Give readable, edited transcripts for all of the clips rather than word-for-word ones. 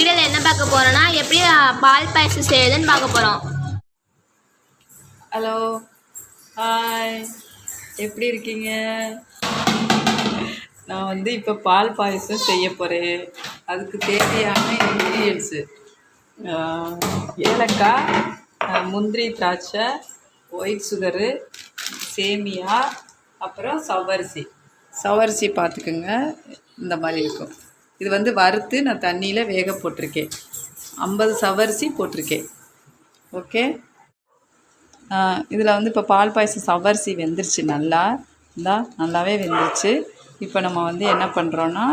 வீடியோவில் என்ன பார்க்க போகிறோன்னா எப்படி பால் பாயசம் செய்யுதுன்னு பார்க்க போகிறோம். ஹலோ, ஹாய், எப்படி இருக்கீங்க? நான் வந்து இப்போ பால் பாயசம் செய்ய போகிறேன். அதுக்கு தேவையான இன்க்ரீடியன்ஸு ஏலக்காய், முந்திரி திராட்சை, ஒயிட் சுகரு, சேமியா, அப்புறம் சவ்வரிசி பார்த்துக்குங்க. இந்த மாதிரி இருக்கும். இது வந்து வறுத்து நான் தண்ணியில் வேக போட்டிருக்கேன். 50 சவ்வரிசி போட்டிருக்கேன். ஓகே, இதில் வந்து இப்போ பால் பாயசம் சவ்வரிசி வெந்துருச்சு. நல்லாவே வெந்துருச்சு. இப்போ நம்ம வந்து என்ன பண்ணுறோன்னா,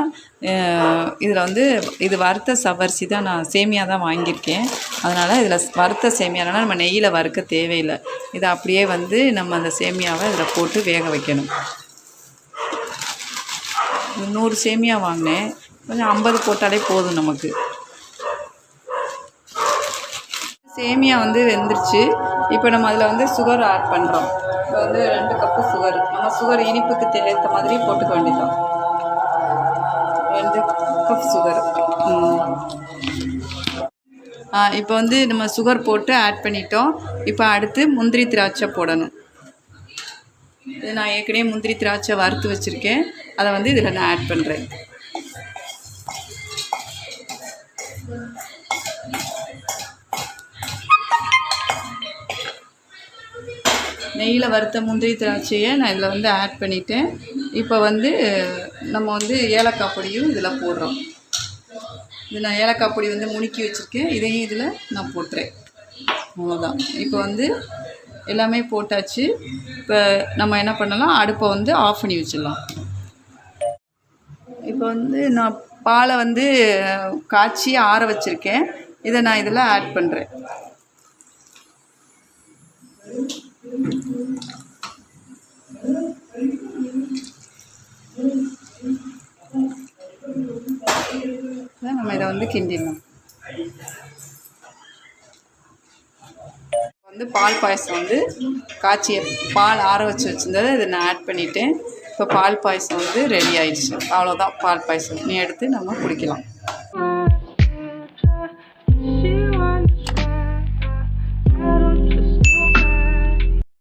இதில் வந்து இது வறுத்த சவ்வரிசி தான், நான் சேமியா தான் வாங்கியிருக்கேன். அதனால் இதில் வறுத்த சேமியானால நம்ம நெய்யில் வறுக்க தேவையில்லை. இதை அப்படியே வந்து நம்ம அந்த சேமியாவை இதில் போட்டு வேக வைக்கணும். 100 சேமியா வாங்கினேன், கொஞ்சம் 50 போட்டாலே போதும் நமக்கு. சேமியா வந்து வெந்துருச்சு. இப்போ நம்ம அதில் வந்து சுகர் ஆட் பண்ணுறோம். இப்போ வந்து 2 கப்பு சுகர். நம்ம சுகர் இனிப்புக்கு ஏற்ற மாதிரி போட்டுக்க வேண்டியதான். 2 கப் சுகர். இப்போ வந்து நம்ம சுகர் போட்டு ஆட் பண்ணிட்டோம். இப்போ அடுத்து முந்திரி திராட்சை போடணும். இது நான் ஏற்கனவே முந்திரி திராட்சை வறுத்து வச்சுருக்கேன். அதை வந்து இதில் நான் ஆட் பண்ணுறேன். நெய்யில் வறுத்த முந்திரி திராட்சையை நான் இதில் வந்து ஆட் பண்ணிவிட்டேன். இப்போ வந்து நம்ம வந்து ஏலக்காய் பொடியும் இதில் போடுறோம். இது நான் ஏலக்காய் பொடி வந்து முணுக்கி வச்சுருக்கேன். இதையும் இதில் நான் போட்டுறேன். அவ்வளோதான். இப்போ வந்து எல்லாமே போட்டாச்சு. இப்போ நம்ம என்ன பண்ணலாம், அடுப்பை வந்து ஆஃப் பண்ணி வச்சிடலாம். இப்போ வந்து நான் பாலை வந்து காய்ச்சி ஆற வச்சுருக்கேன். இதை நான் இதில் ஆட் பண்ணுறேன். நம்ம இதை வந்து கிண்டிடணும். வந்து பால் பாயசம் வந்து காய்ச்சிய பால் ஆற வச்சுருந்ததை இதை நான் ஆட் பண்ணிவிட்டேன். இப்போ பால் பாயசம் வந்து ரெடி ஆயிடுச்சு. அவ்வளோதான் பால் பாயசம். நீ எடுத்து நம்ம குடிக்கலாம்.